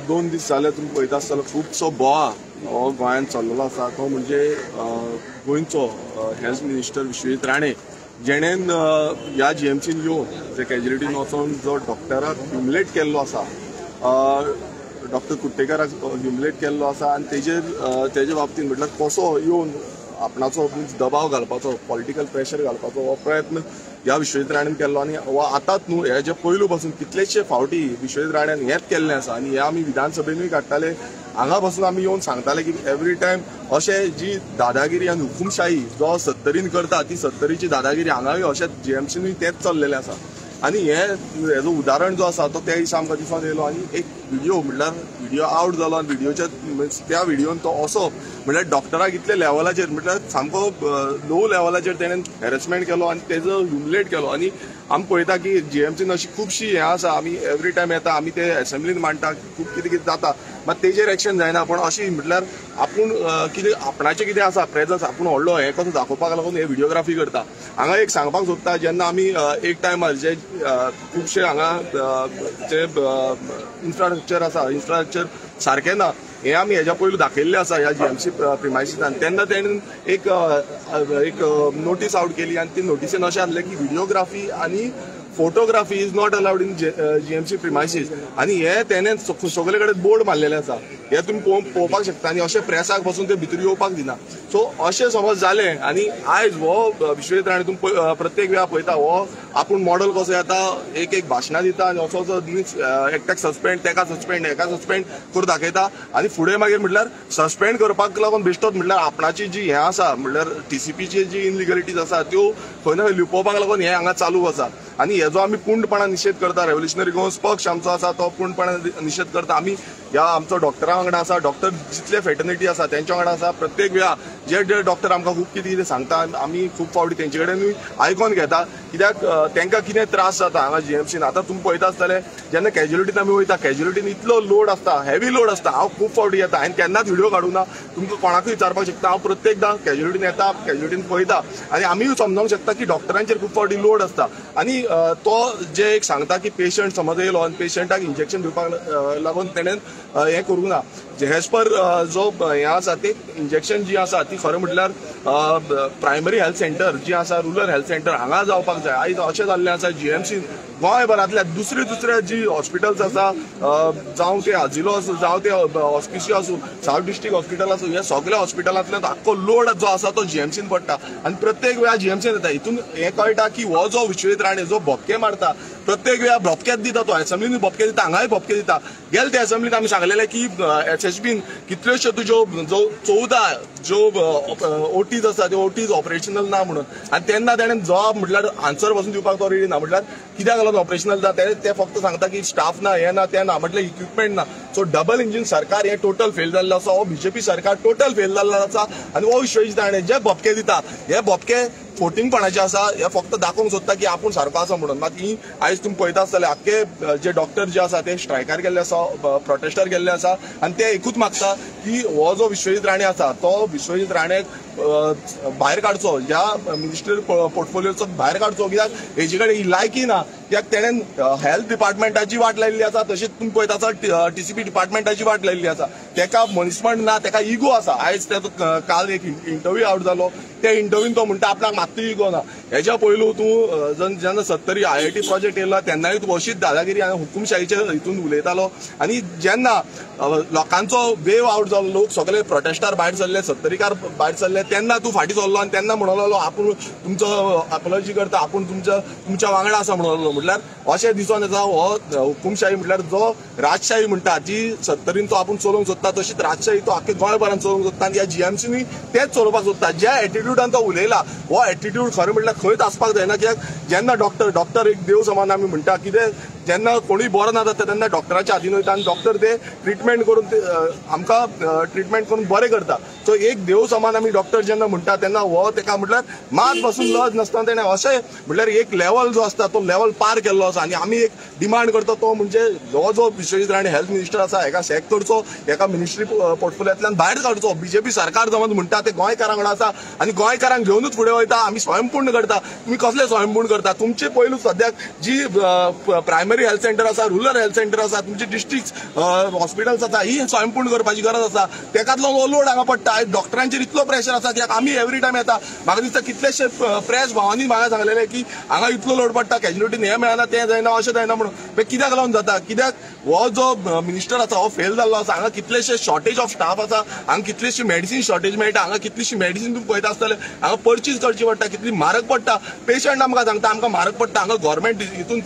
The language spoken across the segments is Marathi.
2 दीस जाले तुम्ही पळयता आसतलो खुबसो बोवा हो गोंयांत चल्लेलो आसा तो म्हणजे गोंयचो हेल्थ मिनिस्टर विश्वजीत राणे जेणेन ह्या जीएमसीन येवन जे कॅज्युलिटीन वचून जो डॉक्टराक ह्युमिलेट केल्लो आसा डॉक्टर कुट्टेकाराक ह्युमिलेट केल्लो आसा आनी तेजे बाबतींत म्हटल्यार कसो येवन आपणाचो दबाव घालपाचो पॉलिटिकल प्रेशर घालपाचो हो प्रयत्न ह्या विश्वजीत राणेन केल्लो आनी हो आतांच न्हू हेजे पयलू पासून कितलेशे फावटी विश्वजीत राणेन हेंच केल्लें आसा आनी हे आमी विधानसभेनूय काडटाले हांगा पासून आमी येवन सांगताले की एवरी टायम अशें जी दादागिरी आनी हुकुमशाही जो 70रीन करता ती 70रीची दादागिरी हांगाय अशें जीएमसीनूय तेंच चल्लेलें आसा आनी हेजो उदाहरण जो आसा तो त्या दिसा आमकां दिसून येयलो आनी एक व्हिडिओ आउट जालो आनी त्या व्हिडिओन तो असो म्हटल्यार डॉक्टराक इतले लेवलाचेर म्हटल्यार सामको लो लेवलाचेर तेणेन हॅरेसमेंट केलो आनी तेजो ह्युमिलेट केलो आनी आमी पळयता की जीएमसीन अशी खुबशी हें आसा आमी एवरी टायम येता आमी ते असेंब्लीन मांडटा खूब कितें जाता मात तेजेर एक्शन जायना पण अशी म्हटल्यार आपूण कितें आपणाचें कितें आसा प्रेजन्स आपूण व्हडलो हें कसो दाखोवपाक लागून हे व्हिडिओग्राफी करता हांगा एक सांगपाक सोदता जेन्ना आमी एक टायमार जे खुबशे हांगा जे इन्फ्रास्ट्रक्चर आसा इन्फ्रास्ट्रक्चर सारकें ना हे आमी हेज्या पयलू दाखयल्लें आसा ह्या जीएमसी प्रिमायसिसान तेन्ना तेणेन एक नोटीस आउट केली आनी ती नोटिसेन अशें आसलें की व्हिडिओग्राफी आनी photography is not allowed in GMC premises आनी हे तेणेन सगळे कडेन बोर्ड मारलेले आसा हे तुमी पळोवपाक शकता आनी अशें प्रेसाक पासून ते भितर येवपाक दिना सो अशें समज जालें आनी आयज हो विश्वजीत राणे तुमी प्रत्येक वेळा पळयता हो आपूण मॉडल कसो येता एक भाशणां दिता आनी असो एकट्याक सस्पेंड तेका सस्पेंड हेका सस्पेंड करून दाखयता आनी फुडें मागीर म्हटल्यार सस्पेंड करपाक लागून बेश्टोच म्हटल्यार आपणाची जी हें आसा म्हटल्यार टीसीपीची जी इनलिगलिटीज आसा त्यो खंय ना खंय लिपोवपाक लागून हें हांगा चालू आसा आनी हेजो आमी पूर्णपणान निशेध करता रेव्होल्युशनरी गोवन्स पक्ष आमचो आसा तो पूर्णपणान निशेध करता आमी ह्या आमचो डॉक्टरां वांगडा आसा डॉक्टर जितले फेटर्निटी आसा तेंच्या वांगडा आसा प्रत्येक वेळा जे डॉक्टर आमकां खूब कितें सांगता आमी खूब फावटी तेंचे कडेनूय आयकून घेता कित्याक तांकां कितें त्रास जाता हांगा जीएमसीन आतां तुमी पळयता आसतले जेन्ना कॅज्युलिटीन आमी वयता कॅज्युलिटीन इतलो लोड आसता हेवी लोड आसता हांव खूब फावटी येता हांवें केन्नाच व्हिडिओ काडूं ना तुमकां कोणाकूय विचारपाक शकता हांव प्रत्येकदां कॅज्युलिटीन येता कॅज्युलिटीन पळयता आनी आमीय समजूंक शकता की डॉक्टरांचेर खूब फावटी लोड आसता आनी तो जे एक सांगता की पेशंट समज येयलो आनी पेशंटाक इंजेक्शन दिवपाक लागून तेणेन हें करूंक ना एज पर जो हें आसा ते इंजेक्शन जी आसा ती खरें म्हटल्यार प्रायमरी हेल्थ सेंटर जी आसा रुरल हेल्थ सेंटर हांगा जावपाक जाय आयज अशें जाल्लें आसा जीएमसीन गोंयभरांतल्या दुसऱ्या जी हॉस्पिटल्स आसा जावं ते आजिलो आसूं जावं ते ऑस्पिसियो आसूं सावथ डिस्ट्रिक्ट हॉस्पिटल आसूं हे सगळ्या हॉस्पिटलांतल्यान आख्खो लोड जो आसा तो जीएमसीन पडटा आनी प्रत्येक वेळा जीएमसीन येता हितून हें कळटा की हो जो विश्वजीत राणे जो भोपके मारता प्रत्येक वेळा भोपकेच दिता तो असेंब्लीन भोपके दिता हांगाय भोपके दिता गेल त्या असेंब्लीन आमी सांगलेलें की एसएसबीन कितल्योश्यो तुज्यो जो 14 ज्यो ओटीज आसा त्यो ओटीज ऑपरेशनल ना म्हणून आनी तेन्ना तेणेन जॉब म्हटल्यार आन्सर पासून दिवपाक तो रेडी ना म्हटल्यार कित्याक लागून ऑपरेशनल ना ते फक्त सांगता की स्टाफ ना हे ना ते ना म्हटल्यार इक्विपमेंट ना सो डबल इंजिन सरकार हे टोटल फेल जाल्लो आसा हो बीजेपी सरकार टोटल फेल जाल्लो आसा आनी हो विश्वजीत राणे जे भोपके दिता हे भोपके फोटिंगपणाचे आसा हे फक्त दाखोवंक सोदता की आपूण सारको आसा म्हणून मात ही आयज तुमी पळयता आसतले आख्खे जे डॉक्टर जे आसा ते स्ट्रायकार गेल्ले आसा प्रोटेस्टार गेल्ले आसा आनी ते एकूच मागता की हो जो विश्वजीत राणे आसा तो विश्वजीत राणेक भायर काडचो ह्या मिनिस्ट्रियल पोर्टफोलियोचो भायर काडचो कित्याक हेजे कडेन ही लायकी ना कित्याक तेणेन हेल्थ डिपार्टमेंटाची वाट लायिल्ली आसा तशीच तुमी पळयता आसा टीसीपी डिपार्टमेंटाची वाट लायिल्ली आसा तेका मनीसपण ना तेका इगो आसा आयज तेजो काल एक इंटरव्यू आउट जालो त्या इंटरव्यून तो म्हणटा आपणाक मात्तूय इगो ना हेच्या पयलू तूं जेन्ना 70 IIT प्रोजेक्ट येयलो तेन्नाय तूं अशीच दादागिरी आनी हुकुमशाहीच्या हितून उलयतालो आनी जेन्ना लोकांचो वेव आउट जालो लोक सगळे प्रोटेस्टार भायर सरले 70कार भायर सरले तेन्ना तूं फाटीं सरलो आनी तेन्ना म्हणलो आपूण तुमचो अपॉलॉजी करता आपूण तुमच्या वांगडा आसा म्हणलो म्हटल्यार अशें दिसून येता हो हुकुमशाही म्हटल्यार जो राजशाही म्हणटा जी 70रीन तो आपूण चलोवंक सोदता तशीच राजशाही तो आख्खे गोंयभरांत चलोवंक सोदता आनी ह्या जीएमसीनी तेच चलोवपाक सोदता ज्या एटिट्यूडान तो उलयला हो एटिट्यूड खरें म्हटल्यार खंयच आसपाक जायना कित्याक जेन्ना डॉक्टर एक देव समान आमी म्हणटा कितें जेन्ना कोणूय बरो ना जाता तेन्ना डॉक्टराच्या हातीन वयता आनी डॉक्टर ते ट्रिटमेंट करून आमकां ट्रिटमेंट करून बरें करता सो एक देव समान आमी डॉक्टर जेन्ना म्हणटा तेन्ना हो तेका म्हटल्यार मात पासून लज नासतना तेणें अशें म्हटल्यार एक लेवल जो आसता तो लेवल पार केल्लो आसा आनी आमी एक डिमांड करता तो म्हणजे हो जो विश्वजीत राणे हेल्थ मिनिस्टर आसा हेका सॅक करचो हेका मिनिस्ट्री पोर्टफोलियांतल्यान भायर काडचो बीजेपी सरकार समज म्हणटा ते गोंयकारां वांगडा आसा आनी गोंयकारांक घेवनूच फुडें वयता आमी स्वयंपूर्ण करता तुमी कसले स्वयंपूर्ण करता तुमचे पयलू सद्याक जी प्रायमरी प्रायमरी हेल्थ सेंटर आसा, रुरल हेल्थ सेंटर आसा, तुमचे डिस्ट्रिक्ट हॉस्पिटल्स आसा, ही स्वयंपूर्ण करपाची गरज आसा. तेकातलो लोड हांगा पडटा. डॉक्टरांचेर इतलो प्रेशर आसा की आमी एवरी टायम येता. म्हाका दिसता कितलेशे प्रेस भावांनी म्हाका सांगलेले की हांगा इतलो लोड पडटा, कॅज्युलिटीन हें मेळना, तें जायना, अशें जायना म्हणून. कित्याक लागून जाता? कित्याक हो जो मिनिस्टर आसा हो फेल जाल्लो आसा. हांगा कितलेशे शॉर्टेज ऑफ स्टाफ आसा, हांगा कितलीशी मेडिसीन शॉर्टेज मेळटा, हांगा कितलीशी मेडिसीन तुम्ही पळयता आसतले हांगा परचेज करची पडटा, कितली म्हारग पडटा. पेशंट आमकां सांगता आमकां म्हारग पडटा, हांगा गव्हर्मेंट हितून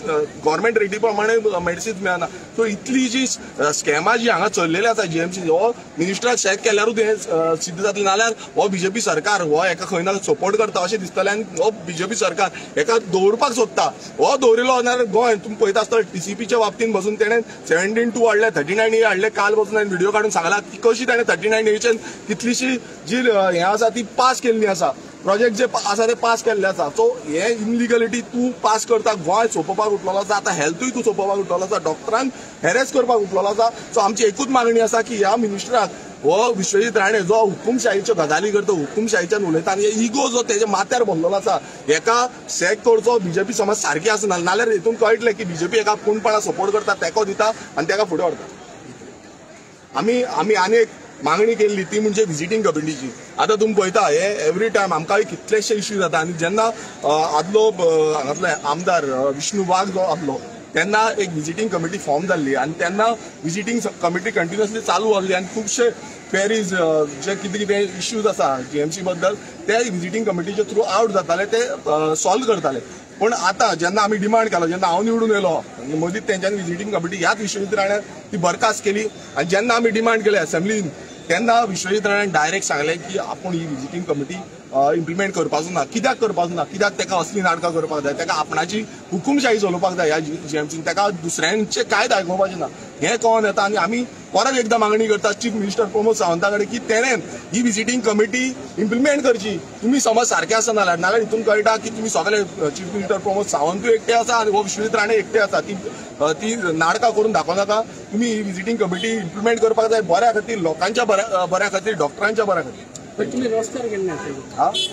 गव्हर्मेंट रेटी प्रमाणे मेडिसीन मेळना. सो इतली जी स्कॅमां जी हांगा चल्लेली आसा जीएमसी, हो मिनिस्टराक चॅक केल्यारूच हें सिद्ध जातलें. नाल्यार हो बीजेपी सरकार हो एका खंय ना सपोर्ट करता अशें दिसतलें आनी हो बीजेपी सरकार एका दवरपाक सोदता. हो दवरिलो जाल्यार गोंय तुम्ही पळयता आसतले टीसीपीच्या बाबतींत बसून तेणें 17-2 हाडले, 39A हाडले. काल बसून हांवें व्हिडिओ काडून सांगला की कशी ताणें 39A कितलीशी जी हें आसा ती पास केल्ली आसा, प्रोजेक्ट जे आसा ते पास केल्ले आसा. सो हे इनलिगलिटी तूं पास करता, गोंय सोंपोवपाक उठलेलो आसा. आतां हेल्थूय तूं सोंपोवपाक उठलेलो आसा, डॉक्टरांक हॅरेस करपाक उठलेलो आसा. सो आमची एकूच मागणी आसा की ह्या मिनिस्टराक हो विश्वजीत राणे जो हुकुमशाहीच्यो गजाली करता, हुकुमशाहीच्यान उलयता आनी इगो जो तेच्या माथ्यार भरलेलो आसा, हेका सॅक करचो. बीजेपी समज सारकी आसना नाल्यार हेतून कळटलें की बीजेपी एका कोणपणा सपोर्ट करता, तेको दिता आनी तेका फुडें व्हरता. आमी आनी एक मागणी केल्ली ती म्हणजे विजिटींग कमिटीची. आतां तुम्ही पळयता हे एवरी टायम आमकां कितलेशे इश्यू जाता आनी जेन्ना आदलो हांगातले आमदार विष्णू वाघ जो आसलो तेन्ना एक विजिटींग कमिटी फॉर्म जाल्ली आनी तेन्ना विजिटींग कमिटी कंटिन्युअसली चालू आसली आनी खुबशे क्वेरीज जे कितें कितें इश्यूज आसा जीएमसी बद्दल ते विजिटींग कमिटीचे थ्रू आउट जाताले, ते सॉल्व करताले. पण आता जेन्ना आमी डिमांड केलो, जेन्ना हांव निवडून येयलो मदींच तेंच्यांनी विजिटींग कमिटी ह्याच विश्वजीत राणे ती बरखास्त केली. आनी जेन्ना आमी डिमांड केली असेंब्लीन तेन्ना विश्वजीत राणेन डायरेक्ट सांगलें की आपूण ही विजिटींग कमिटी इम्प्लिमेंट करपाचो ना. कित्याक करपाचो ना? कित्याक तेका असली नाटकां करपाक जाय, तेका आपणाची हुकुमशाही चलोवपाक जाय ह्या जीएमसीन, तेका दुसऱ्यांचे कांयच आयकोवपाचें ना. हें कळोन येता आनी आमी परत एकदां मागणी करता चीफ मिनिस्टर प्रमोद सावंता कडेन की तेणेन ही विजिटींग कमिटी इम्प्लिमेंट करची. तुमी समज सारके आसा नाल्यार हितून कळटा की तुमी सगळे चीफ मिनिस्टर प्रमोद सावंतूय एकटे आसा आनी हो विश्वजीत राणे एकटे आसा. ती नाटकां करून दाखोवनाका. तुमी ही विजिटींग कमिटी इम्प्लिमेंट करपाक जाय बऱ्या खातीर, लोकांच्या बऱ्या खातीर, डॉक्टरांच्या बऱ्या खातीर. तुम्ही रस्त्यार गेले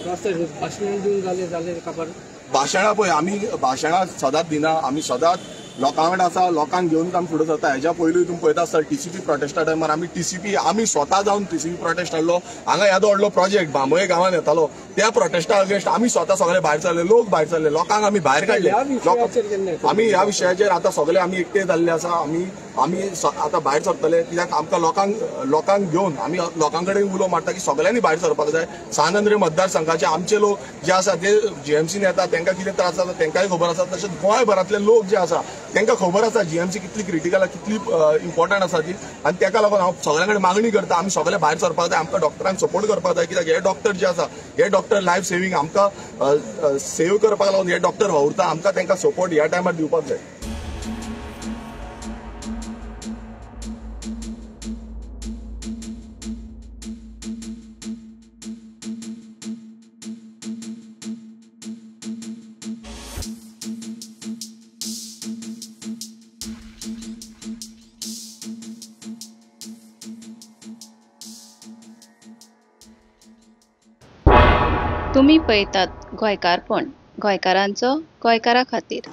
रस्त्यार भाशणां दिवन जाले खबर भाशणां पळय आमी भाशणां सदांच दिना. आमी सदांच लोकां कडेन आसा, लोकांक घेवन आमी फुडें सरता. हेज्या पयलूय तुमी पळयता आसता टीसीपी प्रोटेस्टा टायमार आमी स्वता जावन टीसीपी प्रोटेस्ट हाडलो. हांगा येदो व्हडलो प्रोजेक्ट बांबोये गांवांत येतालो, त्या प्रोटेस्टा अगेन्स्ट आमी स्वता सगळे भायर सरले, लोक भायर सरले, लोकांक आमी भायर काडले. आमी ह्या विशयाचेर आतां सगळे आमी एकटे जाल्ले आसा. आमी आतां भायर सरतले कित्याक आमकां लोकांक घेवन आमी लोकां कडेन उलो मारता की सगळ्यांनी भायर सरपाक जाय. सानंद्रे मतदारसंघाचे आमचे लोक जे आसा ते जीएमसीन येता, तांकां कितें त्रास जाता तांकांय खबर आसा. तशेंच गोंयभरांतले लोक जे आसा तांकां खबर आसा जीएमसी कितली क्रिटिकल, कितली इम्पॉर्टंट आसा ती. आनी ताका लागून हांव सगळ्यां कडेन मागणी करता आमी सगळे भायर सरपाक जाय. आमकां डॉक्टरांक सपोर्ट करपाक जाय कित्याक हे डॉक्टर जे आसा हे डॉक्टर लायफ सेव्हिंग आमकां सेव्ह करपाक लागून हे डॉक्टर वावुरता. आमकां तांकां सपोर्ट ह्या टायमार दिवपाक जाय. तुम्ही पळयतात गोंयकारपण, गोंयकारांचो गोंयकारा खातीर.